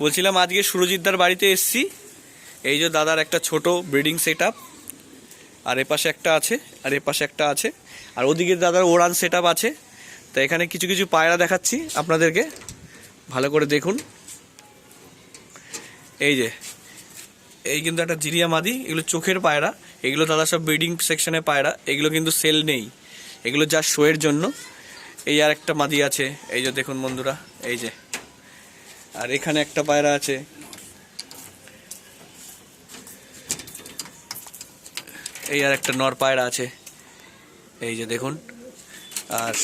বলছিলাম আজকে সুরজিৎদার বাড়িতে এসছি। এই যে দাদার একটা ছোট ব্রিডিং সেট আপ, আর এপাশে একটা আছে, আর এপাশে একটা আছে, আর ওদিকে দাদার ওড়ান সেট আপ আছে। তো এখানে কিছু কিছু পায়রা দেখাচ্ছি আপনাদেরকে, ভালো করে দেখুন। এই যে এই কিন্তু একটা জিরিয়া মাদি, এগুলো চোখের পায়রা, এগুলো দাদা সব ব্রিডিং সেকশনে পায়রা, এগুলো কিন্তু সেল নেই, এগুলো যা শোয়ের জন্য। এই আর একটা মাদি আছে, এই যে দেখুন বন্ধুরা, এই যে, আর এখানে একটা পায়রা আছে, এই আর একটা নর পায়রা আছে, এই যে দেখুন। আর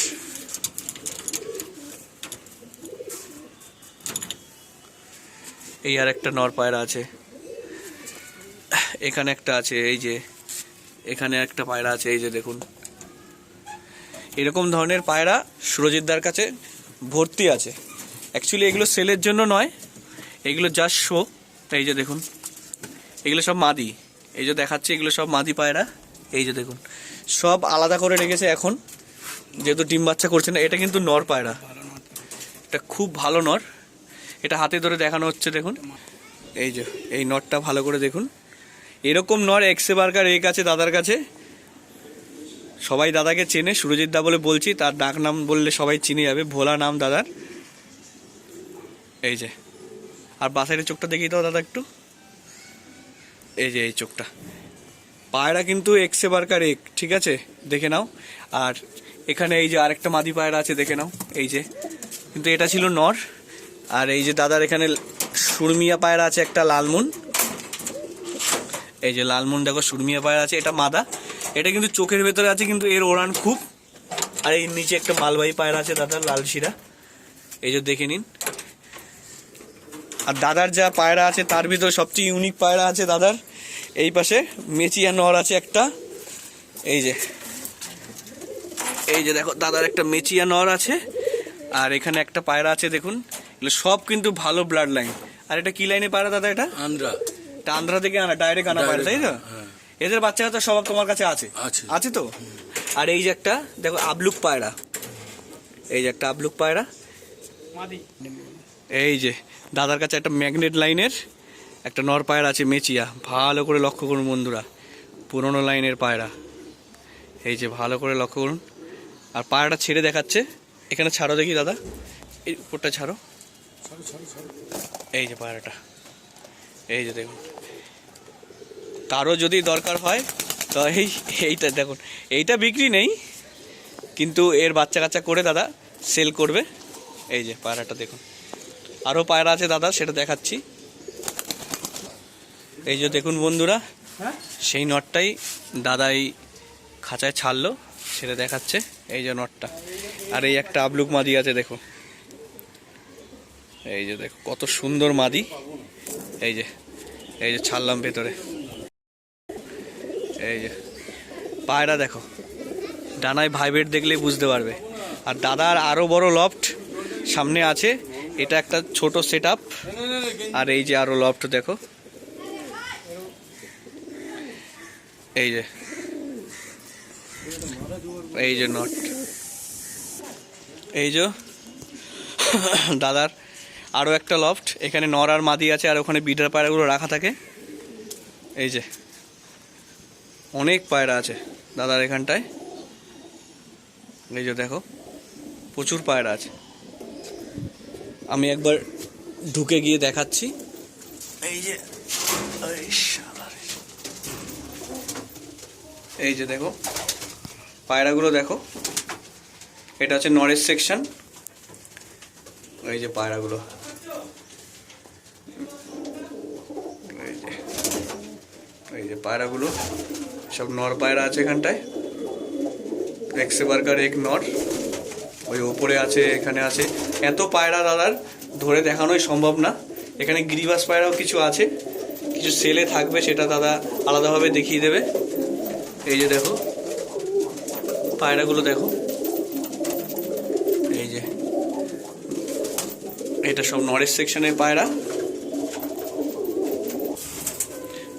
এই আর একটা নর পায়রা আছে, এখানে একটা আছে, এই যে এখানে একটা পায়রা আছে, এই যে দেখুন। এরকম ধরনের পায়রা সুরজিৎদার কাছে ভর্তি আছে। অ্যাকচুয়ালি এগুলো সেলের জন্য নয়, এগুলো জাস্ট শো। এই যে দেখুন, এগুলো সব মাদি, এই যে দেখাচ্ছে, এগুলো সব মাদি পায়রা। এই যে দেখুন, সব আলাদা করে রেখেছে এখন, যেহেতু ডিম বাচ্চা করছে না। এটা কিন্তু নর পায়রা, এটা খুব ভালো নর, এটা হাতে ধরে দেখানো হচ্ছে, দেখুন। এই যে এই নরটা ভালো করে দেখুন। এরকম নর এক্সে বার্গার এক আছে দাদার কাছে, সবাই দাদাকে চেনে, সুরজিৎ দা বলে বলছি, তার ডাক নাম বললে সবাই চিনে যাবে, ভোলা নাম দাদার। এই যে, আর বাসাইয়ের চোখটা দেখিয়ে দাও দাদা একটু, এই যে এই চোখটা। পায়রা কিন্তু এক্সে বার্গার এক, ঠিক আছে, দেখে নাও। আর এখানে এই যে আরেকটা মাদি পায়রা আছে, দেখে নাও, এই যে, কিন্তু এটা ছিল নর। আর এই যে দাদার এখানে সুরমিয়া পায়রা আছে একটা, লালমুন, এই যে লালমুন দেখো, সুরমিয়া পায়রা আছে, এটা মাদা, এটা কিন্তু চোখের ভেতরে আছে, কিন্তু এর ওড়ান খুব। আর এই নিচে একটা মালবাহী পায়রা আছে দাদার, লাল শিরা, এই যে দেখে নিন। আর দাদার যা পায়রা আছে তার ভিতরে সবচেয়ে ইউনিক পায়রা আছে দাদার, এই পাশে মেচিয়া নর আছে একটা, এই যে, এই যে দেখো দাদার একটা মেচিয়া নর আছে। আর এখানে একটা পায়রা আছে দেখুন, এগুলো সব কিন্তু ভালো ব্লাড লাইন। আর এটা কি লাইনে পায়রা দাদা? এটা আন্ধ্রা, এটা আন্ধ্রা থেকে আনা, ডাইরেক্ট আনা পায়রা, তাই তো? এদের বাচ্চা কাচ্চা সব তোমার কাছে আছে? আছে তো। আর এই যে একটা দেখো আবলুক পায়রা, এই যে একটা আবলুক পায়রা। এই যে দাদার কাছে একটা ম্যাগনেট লাইনের একটা নর পায়রা আছে, মেচিয়া, ভালো করে লক্ষ্য করুন বন্ধুরা, পুরোনো লাইনের পায়রা, এই যে ভালো করে লক্ষ্য করুন। আর পায়রাটা ছেড়ে দেখাচ্ছে, এখানে ছাড়ো দেখি দাদা, এই উপরটা ছাড়ো, এই যে পায়রাটা, এই যে দেখুন। কারো যদি দরকার হয় তো এইটা দেখুন, এইটা বিক্রি নেই, কিন্তু এর বাচ্চা কাচ্চা করে দাদা সেল করবে। এই যে পায়রাটা দেখুন, আরও পায়রা আছে দাদা, সেটা দেখাচ্ছি। এই যে দেখুন বন্ধুরা, সেই নটটাই দাদা এই খাঁচায় ছাড়লো, সেটা দেখাচ্ছে, এই যে নটটা। আর এই একটা আবলুক মাদি আছে দেখো, এই যে দেখো কত সুন্দর মাদি, এই যে, এই যে ছাড়লাম ভেতরে, এই যে পায়রা দেখো, ডানায় ভাইব্রেট দেখলেই বুঝতে পারবে। আর দাদার আরও বড় লফট সামনে আছে, এটা একটা ছোট সেট আপ। আর এই যে আরও লফট দেখো, এই যে, এই যে নট, এই যে দাদার আরও একটা লফট, এখানে নর আর মাদি আছে, আর ওখানে বিডার পায়রাগুলো রাখা থাকে। এই যে অনেক পায়রা আছে দাদার এখানটায়, এই যে দেখো প্রচুর পায়রা আছে। আমি একবার ঢুকে গিয়ে দেখাচ্ছি, এই যে, এই যে দেখো পায়রাগুলো দেখো, এটা হচ্ছে নরেশ সেকশন, এই যে পায়রাগুলো, এই যে পায়রাগুলো সব নর পায়রা আছে এখানটায়, এক্সে বার্গার এক নর, ওই ওপরে আছে, এখানে আছে। এত পায়রা দাদার ধরে দেখানোই সম্ভব না। এখানে গিরিবাস পায়রাও কিছু আছে, কিছু সেলে থাকবে, সেটা দাদা আলাদাভাবে দেখিয়ে দেবে। এই যে দেখো পায়রাগুলো দেখো, এই যে এটা সব নরেশ সেকশনের পায়রা।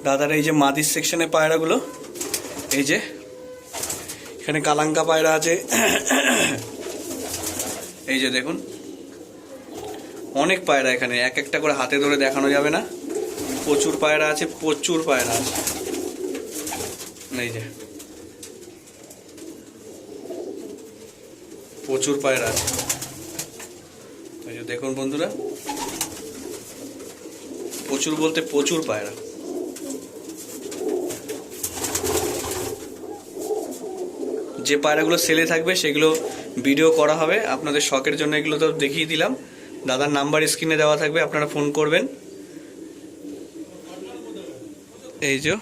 দাদার এই যে মাদির সেকশনের পায়রাগুলো, এই যে এখানে কালাঙ্কা পায়রা আছে, এই যে দেখুন অনেক পায়রা এখানে, এক একটা করে হাতে ধরে দেখানো যাবে না। প্রচুর পায়রা আছে, প্রচুর পায়রা আছে। এই যে প্রচুর পায়রা আছে, এই যে দেখুন বন্ধুরা, প্রচুর বলতে প্রচুর পায়রা। যে পায়রাগুলো সেলে থাকবে সেগুলো ভিডিও করা হবে আপনাদের শখের জন্য। এগুলো তো দেখিয়ে দিলাম, দাদার নাম্বার স্ক্রিনে দেওয়া থাকবে, আপনারা ফোন করবেন। এই যে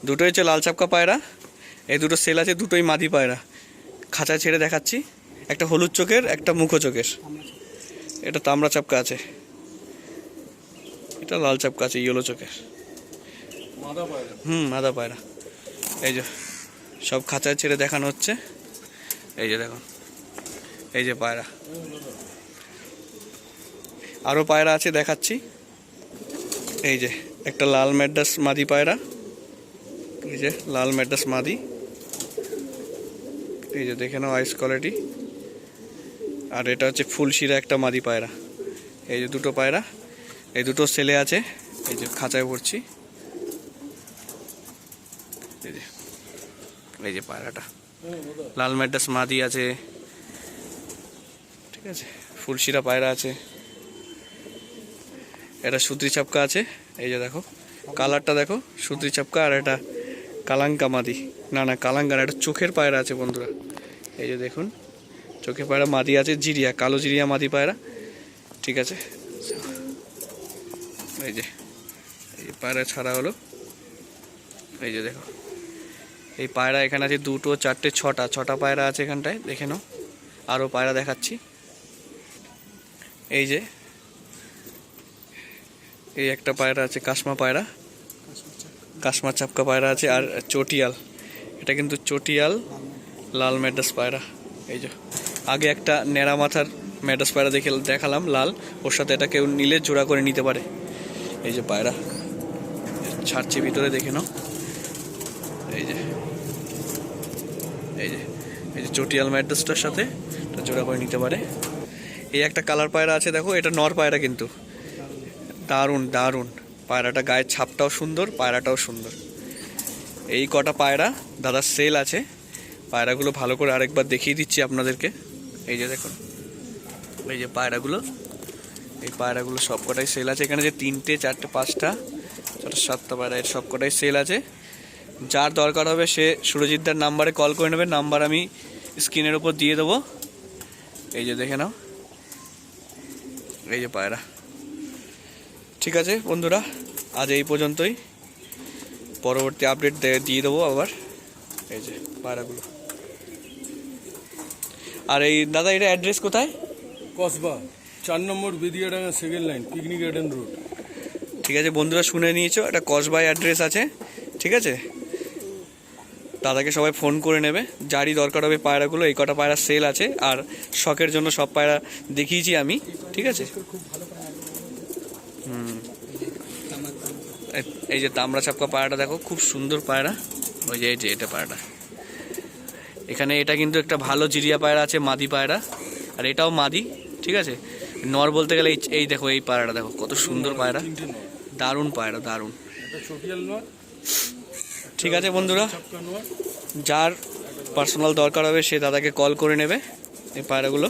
দুটোই হচ্ছে লাল চাপকা পায়রা, এই দুটো সেল আছে, দুটোই মাদি পায়রা। খাঁচা ছেড়ে দেখাচ্ছি, একটা হলুদ চোখের, একটা মুখো চোখের। এটা তামড়া চাপকা আছে, এটা লাল চাপকা আছে ইয়েলো চোখের। মাদা পায়রা। এই যে সব খাঁচা ছেড়ে দেখানো হচ্ছে। এই যে দেখুন, এই যে পায়রা, আরও পায়রা আছে দেখাচ্ছি। এই যে একটা লাল ম্যাড্রাস মাদি পায়রা, এই যে লাল ম্যাড্রাস মাদি, এই যে দেখে নাও আইস কোয়ালিটি। আর এটা হচ্ছে ফুলশিরা একটা মাদি পায়রা। এই যে দুটো পায়রা, এই দুটো সেলে আছে, এই যে খাঁচায় ভরছি। এই যে পায়রাটা লাল ম্যাড্রাস মাদি আছে, ঠিক আছে, ফুলশিরা পায়রা আছে। এটা সুত্রি চাপকা আছে, এই যে দেখো কালারটা দেখো, সুত্রি চাপকা। আর এটা কালাঙ্কা মাদি, না কালাঙ্কা, এটা চোখের পায়রা আছে বন্ধুরা। এই যে দেখুন চোখের পায়রা মাদি আছে, জিরিয়া, কালো জিরিয়া মাদি পায়রা, ঠিক আছে। এই যে পায়রা ছাড়া হলো, এই যে দেখো এই পায়রা এখানে আছে দুটো, চারটে, ছটা পায়রা আছে এখানটায়, দেখে নাও। আরও পায়রা দেখাচ্ছি। এই যে এই একটা পায়রা আছে কাশমা পায়রা, কাশমা চাপকা পায়রা আছে। আর চটিয়াল, এটা কিন্তু চটিয়াল লাল ম্যাড্রাস পায়রা। এই যে আগে একটা নেড়া মাথার ম্যাড্রাস পায়রা দেখালাম লাল, ওর সাথে এটা কেউ নিলে জোড়া করে নিতে পারে। এই যে পায়রা ছাড়ছে ভিতরে, দেখে নাও। এই যে এই যে এই যে চটিয়াল ম্যাড্রাসটার সাথে জোড়া করে নিতে পারে। এই একটা কালার পায়রা আছে দেখো, এটা নর পায়রা কিন্তু দারুণ দারুণ পায়রাটা, গায়ের ছাপটাও সুন্দর, পায়রাটাও সুন্দর। এই কটা পায়রা দাদার সেল আছে। পায়রাগুলো ভালো করে আরেকবার দেখিয়ে দিচ্ছি আপনাদেরকে। এই যে দেখুন, এই যে পায়রাগুলো, এই পায়রাগুলো সব কটাই সেল আছে। এখানে যে 3টে, 4টে, 5টা, 6টা, 7টা পায়রা, এর সব কটাই সেল আছে। যার দরকার হবে সে সুরজিৎদার নাম্বারে কল করে নেবে, নাম্বার আমি স্ক্রিনের ওপর দিয়ে দেবো। এই যে দেখে নাও, এই যে পায়রা। ঠিক আছে বন্ধুরা, আজ এই পর্যন্তই, পরবর্তী আপডেট দিয়ে দেবো আবার। এই যে পায়রাগুলো। আর এই দাদা এটা অ্যাড্রেস কোথায়? কসবা 4 নম্বর Bediadanga, second line, picnic garden road. ঠিক আছে বন্ধুরা, শুনে নিয়েছো, এটা কসবায় অ্যাড্রেস আছে, ঠিক আছে। দাদাকে সবাই ফোন করে নেবে, যারই দরকার হবে পায়রাগুলো। এই কটা পায়রা সেল আছে, আর শখের জন্য সব পায়রা দেখিয়েছি আমি, ঠিক আছে। এই যে তামড়া চাপকা পায়রাটা দেখো, খুব সুন্দর পায়রা। ওই যে এই যে এটা পায়রাটা, এখানে এটা কিন্তু একটা ভালো জিরিয়া পায়রা আছে, মাদি পায়রা। আর এটাও মাদি, ঠিক আছে। নর বলতে গেলে এই দেখো, এই পায়রাটা দেখো কত সুন্দর পায়রা, দারুণ পায়রা, দারুণ। ঠিক আছে বন্ধুরা, যার পার্সোনাল দরকার হবে সে দাদাকে কল করে নেবে এই পায়রাগুলো।